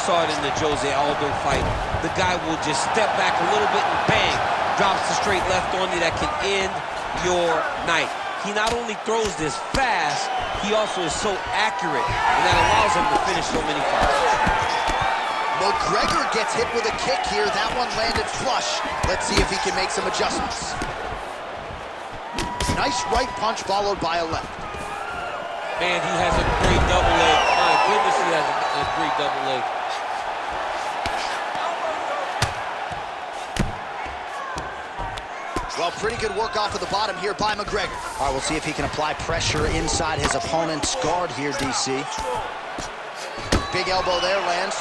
saw it in the Jose Aldo fight. The guy will just step back a little bit and bang, drops the straight left on you that can end your night. He not only throws this fast, he also is so accurate, and that allows him to finish so many fights. McGregor gets hit with a kick here. That one landed flush. Let's see if he can make some adjustments. Nice right punch followed by a left. Man, he has a great double leg. My goodness, he has a great double leg. Well, pretty good work off of the bottom here by McGregor. All right, we'll see if he can apply pressure inside his opponent's guard here, DC. Big elbow there lands.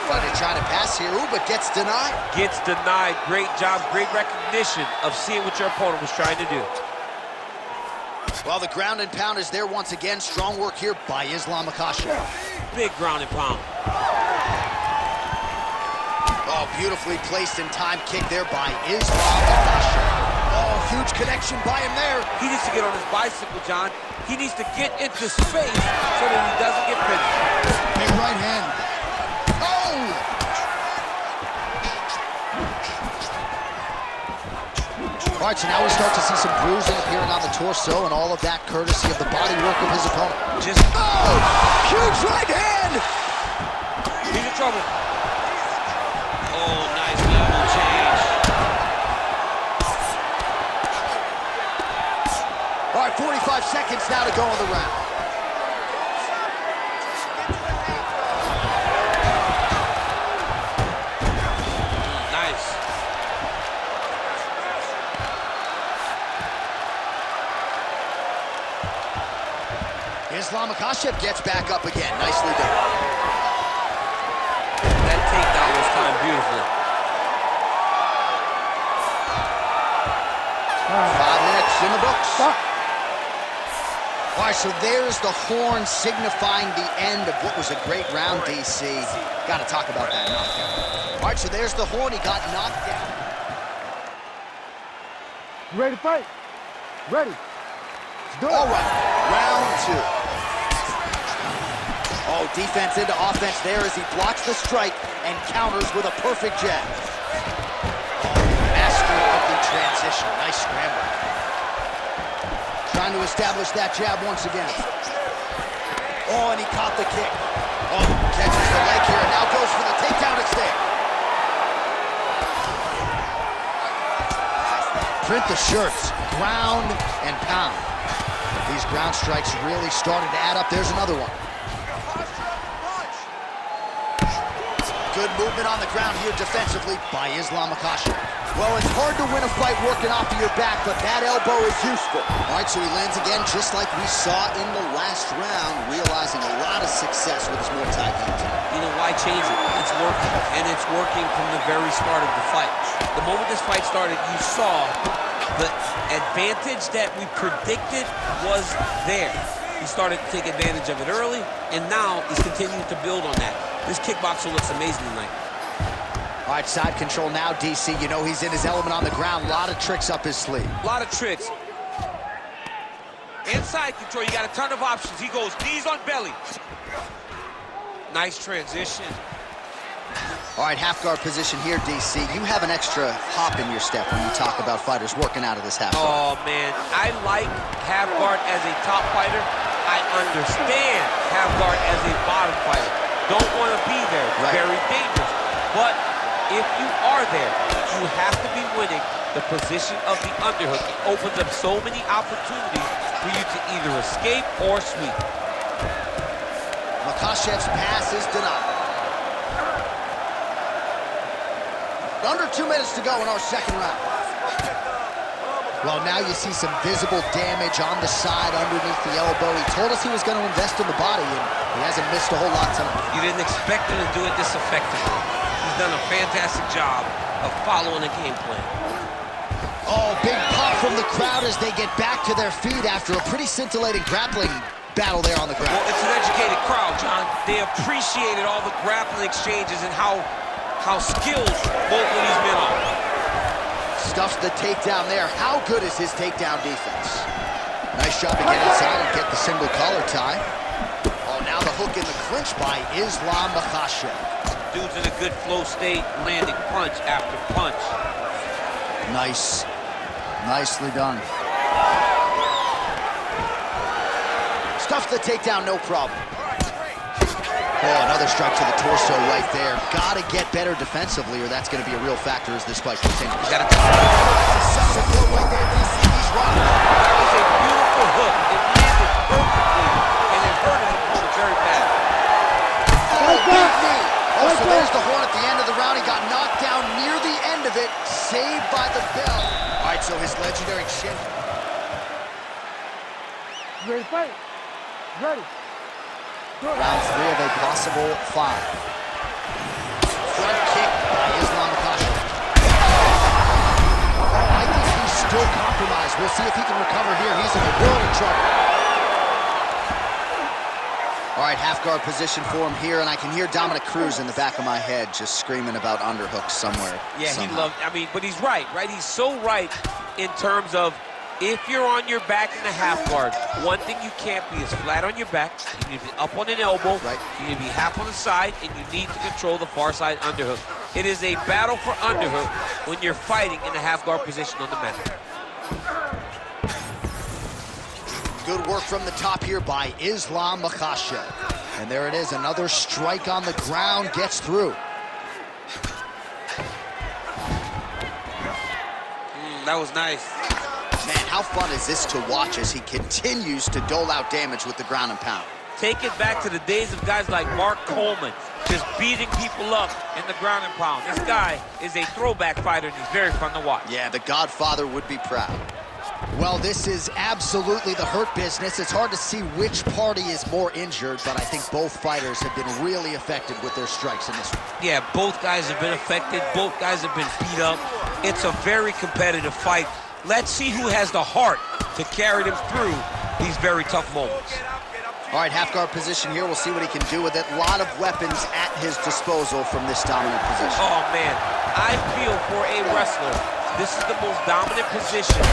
Fighter trying to pass here, ooh, but gets denied. Gets denied. Great job, great recognition of seeing what your opponent was trying to do. Well, the ground and pound is there once again. Strong work here by Islam Makhachev. Big ground and pound. Oh, beautifully placed in time kick there by Islam Makhachev. Oh, huge connection by him there. He needs to get on his bicycle, John. He needs to get into space so that he doesn't get finished. Big right hand. All right, so now we start to see some bruising appearing on the torso, and all of that courtesy of the body work of his opponent. Oh! Huge right hand! He's in trouble. Oh, nice level change. All right, 45 seconds now to go in the round. Islam Makhachev gets back up again. Nicely done. That takedown was timed beautifully. 5 minutes in the books. All right, so there's the horn signifying the end of what was a great round, DC. Got to talk about that knockdown. All right, so there's the horn. He got knocked down. You ready to fight? Ready. Let's do it. All right, round 2. Oh, defense into offense there as he blocks the strike and counters with a perfect jab. Oh, master of the transition. Nice scramble. Trying to establish that jab once again. Oh, and he caught the kick. Oh, catches the leg here and now goes for the takedown. It's there. Print the shirts. Ground and pound. These ground strikes really started to add up. There's another one. Good movement on the ground here defensively by Islam Makhachev. Well, it's hard to win a fight working off of your back, but that elbow is useful. All right, so he lands again just like we saw in the last round, realizing a lot of success with his Muay Thai game. You know, why change it? It's working, and it's working from the very start of the fight. The moment this fight started, you saw the advantage that we predicted was there. He started to take advantage of it early, and now he's continuing to build on that. This kickboxer looks amazing tonight. All right, side control now, DC. You know he's in his element on the ground. A lot of tricks up his sleeve. A lot of tricks. Inside control, you got a ton of options. He goes knees on belly. Nice transition. All right, half guard position here, DC. You have an extra hop in your step when you talk about fighters working out of this half guard. Oh, man. I like half guard as a top fighter. I understand half guard as a bottom fighter. Don't want to be there. Right. Very dangerous. But if you are there, you have to be winning the position of the underhook. It opens up so many opportunities for you to either escape or sweep. Makhachev's pass is denied. Under 2 minutes to go in our second round. Well, now you see some visible damage on the side underneath the elbow. He told us he was going to invest in the body, and he hasn't missed a whole lot tonight. You didn't expect him to do it this effectively. He's done a fantastic job of following the game plan. Oh, big pop from the crowd as they get back to their feet after a pretty scintillating grappling battle there on the ground. Well, it's an educated crowd, John. They appreciated all the grappling exchanges and how skilled both of these men are. Stuffs the takedown there. How good is his takedown defense? Nice job to get inside and get the single collar tie. Oh, now the hook hook in the clinch by Islam Makhachev. Dude's in a good flow state, landing punch after punch. Nice. Nicely done. Stuffs the takedown, no problem. Oh, another strike to the torso right there. Gotta get better defensively, or that's gonna be a real factor as this fight continues. You gotta support right there. He's running. That was a beautiful hook. It landed perfectly, and it hurt his opponent very bad. Oh, big knee. Oh, so there's the horn at the end of the round. He got knocked down near the end of it, saved by the bell. All right, so his legendary chin. You ready to fight? Ready. Round 3 of a possible 5. Front kick by Islam Makhachev. Oh, I think he's still compromised. We'll see if he can recover here. He's in a world of trouble. All right, half guard position for him here, and I can hear Dominic Cruz in the back of my head just screaming about underhooks somewhere. Yeah, somehow. he loved, I mean, but he's right? He's so right in terms of if you're on your back in the half guard, one thing you can't be is flat on your back. You need to be up on an elbow. Right. You need to be half on the side, and you need to control the far side underhook. It is a battle for underhook when you're fighting in the half guard position on the mat. Good work from the top here by Islam Makhachev. And there it is, another strike on the ground, gets through. That was nice. Man, how fun is this to watch as he continues to dole out damage with the ground and pound? Take it back to the days of guys like Mark Coleman, just beating people up in the ground and pound. This guy is a throwback fighter, and he's very fun to watch. Yeah, the Godfather would be proud. Well, this is absolutely the hurt business. It's hard to see which party is more injured, but I think both fighters have been really effective with their strikes in this one. Yeah, both guys have been affected. Both guys have been beat up. It's a very competitive fight. Let's see who has the heart to carry them through these very tough moments. All right, half guard position here. We'll see what he can do with it. A lot of weapons at his disposal from this dominant position. Oh, man. I feel for a wrestler, this is the most dominant position.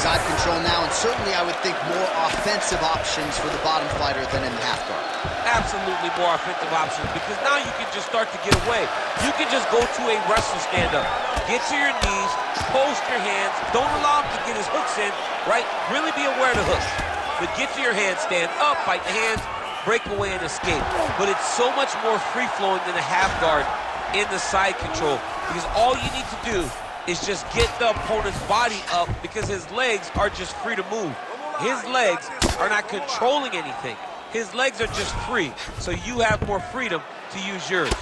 Side control now, and certainly I would think more offensive options for the bottom fighter than in half guard. Absolutely more offensive options, because now you can just start to get away. You can just go to a wrestler stand-up. Get to your knees, post your hands, don't allow him to get his hooks in, right? Really be aware of the hooks. But get to your hands, stand up, fight the hands, break away and escape. But it's so much more free-flowing than a half guard in the side control, because all you need to do is just get the opponent's body up, because his legs are just free to move. His legs are not controlling anything. His legs are just free, so you have more freedom to use yours.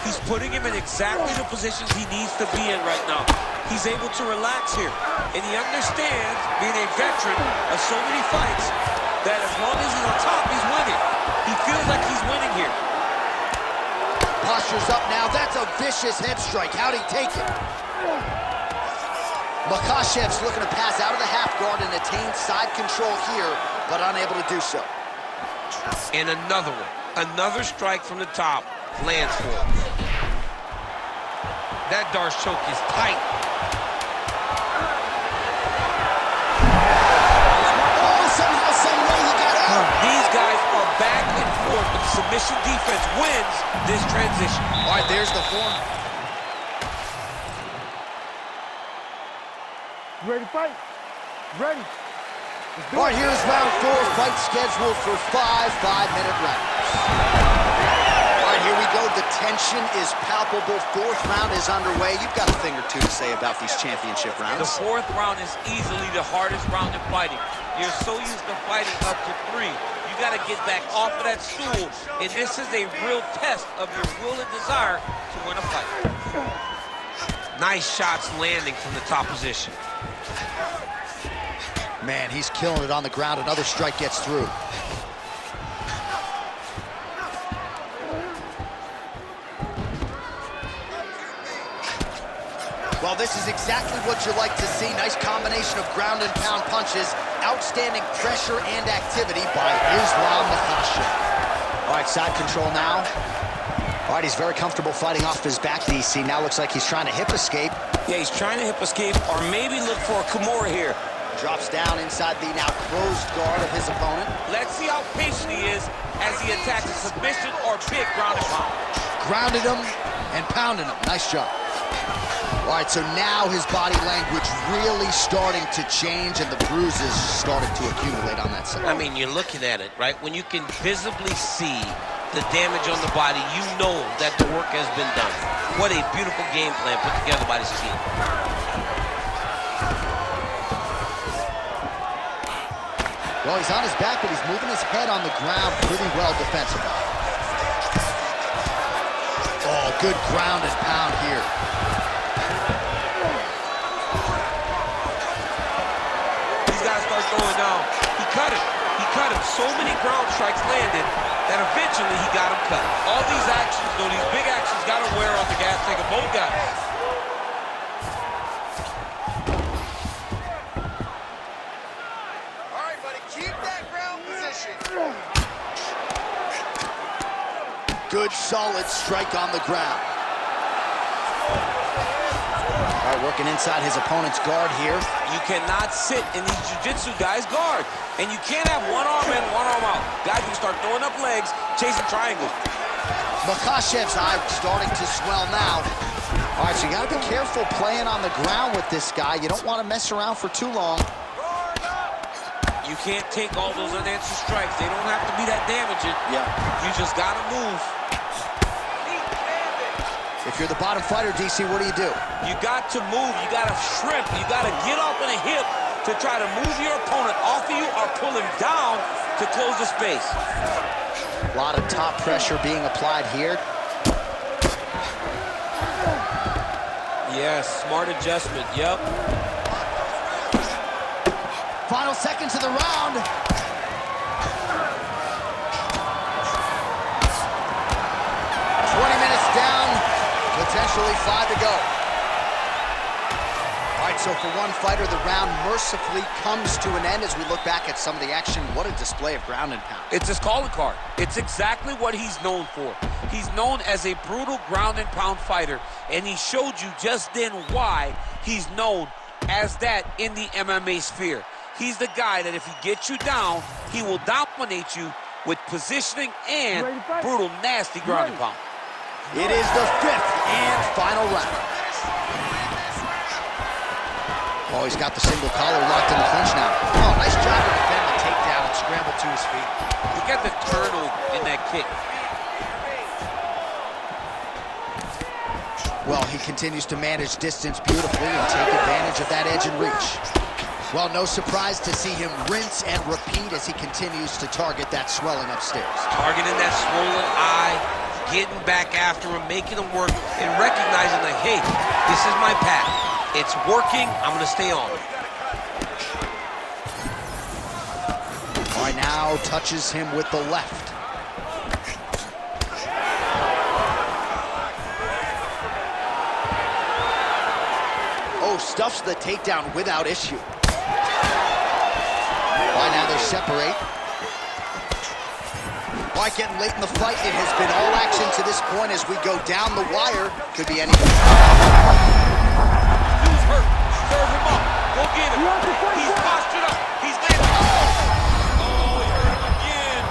He's putting him in exactly the positions he needs to be in right now. He's able to relax here, and he understands, being a veteran of so many fights, that as long as he's on top, he's winning. He feels like he's winning here. Posture's up now. That's a vicious head strike. How'd he take it? Makhachev's looking to pass out of the half guard and attain side control here, but unable to do so. And another one. Another strike from the top lands for him. That Darce choke is tight. Oh, somehow, some way he got out. These guys are back and forth, but the submission defense wins this transition. All right, there's the form. You ready to fight? Ready. All right, here's round 4, fight scheduled for 5 5-minute rounds. All right, here we go. The tension is palpable. 4th round is underway. You've got a thing or two to say about these championship rounds. The 4th round is easily the hardest round in fighting. You're so used to fighting up to 3. You got to get back off of that stool, and this is a real test of your will and desire to win a fight. Nice shots landing from the top position. Man, he's killing it on the ground. Another strike gets through. Well, this is exactly what you like to see. Nice combination of ground and pound punches. Outstanding pressure and activity by Islam Makhachev. All right, side control now. All right, he's very comfortable fighting off his back, DC. Now looks like he's trying to hip escape. Yeah, he's trying to hip escape or maybe look for a Kimura here. Drops down inside the now closed guard of his opponent. Let's see how patient he is as he attacks a submission or big ground and pound. Grounded him and pounded him. Nice job. All right, so now his body language really starting to change and the bruises starting to accumulate on that side. I mean, you're looking at it, right? When you can visibly see the damage on the body, you know that the work has been done. What a beautiful game plan put together by this team. Well, he's on his back, but he's moving his head on the ground pretty well defensively. Oh, good ground and pound here. He's got to start throwing down. He cut him. He cut him. So many ground strikes landed that eventually he got him cut. All these actions, though, these big actions, got to wear on the gas tank of both guys. All right, buddy, keep that ground position. Good, solid strike on the ground. All right, working inside his opponent's guard here. You cannot sit in these jiu-jitsu guys' guard. And you can't have one arm in, one arm out. Guys can start throwing up legs, chasing triangles. Makhachev's eye starting to swell now. All right, so you got to be careful playing on the ground with this guy. You don't want to mess around for too long. You can't take all those unanswered strikes. They don't have to be that damaging. Yeah. You just got to move. If you're the bottom fighter, DC, what do? You got to move. You got to shrimp. You got to get off on a hip to try to move your opponent off of you or pull him down to close the space. A lot of top pressure being applied here. Yes, smart adjustment. Yep. Final seconds of the round. 20 minutes down, potentially 5 to go. All right, so for one fighter, the round mercifully comes to an end as we look back at some of the action. What a display of ground and pound. It's his calling card. It's exactly what he's known for. He's known as a brutal ground and pound fighter, and he showed you just then why he's known as that in the MMA sphere. He's the guy that if he gets you down, he will dominate you with positioning and brutal, nasty ground and pound. It is the 5th and final round. Oh, he's got the single collar locked in the clinch now. Oh, nice job to defend the takedown and scramble to his feet. Look at the turtle in that kick. Well, he continues to manage distance beautifully and take advantage of that edge and reach. Well, no surprise to see him rinse and repeat as he continues to target that swelling upstairs. Targeting that swollen eye, getting back after him, making him work, and recognizing that, hey, this is my path. It's working, I'm gonna stay on it. All right, now touches him with the left. Oh, stuffs the takedown without issue. All right, now they separate. All right, getting late in the fight. It has been all action to this point as we go down the wire. Could be anything. Dude's hurt. Serve him up. Go get him. He's postured up. He's landing. Oh, he hurt him again.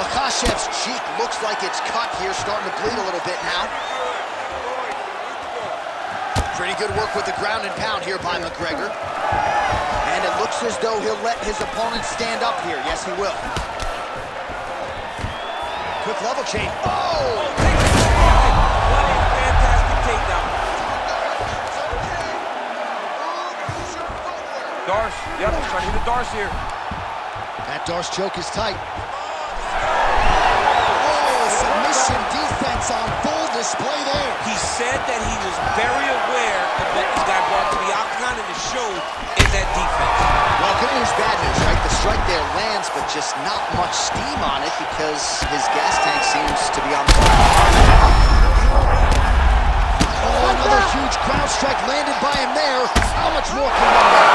Makhachev's cheek looks like it's cut here, starting to bleed a little bit now. Pretty good work with the ground and pound here by McGregor. And it looks as though he'll let his opponent stand up here. Yes, he will. Quick level change. Oh! What a fantastic takedown. Darce, yep, trying to hit the Darce here. That Darce choke is tight. Oh, submission defense on full display there. He said that he was very aware of what this guy brought to the octagon, and it showed in that defense. Well, good news, bad news, right? The strike there lands, but just not much steam on it because his gas tank seems to be on the Oh, another huge ground strike landed by him there. How much more can one man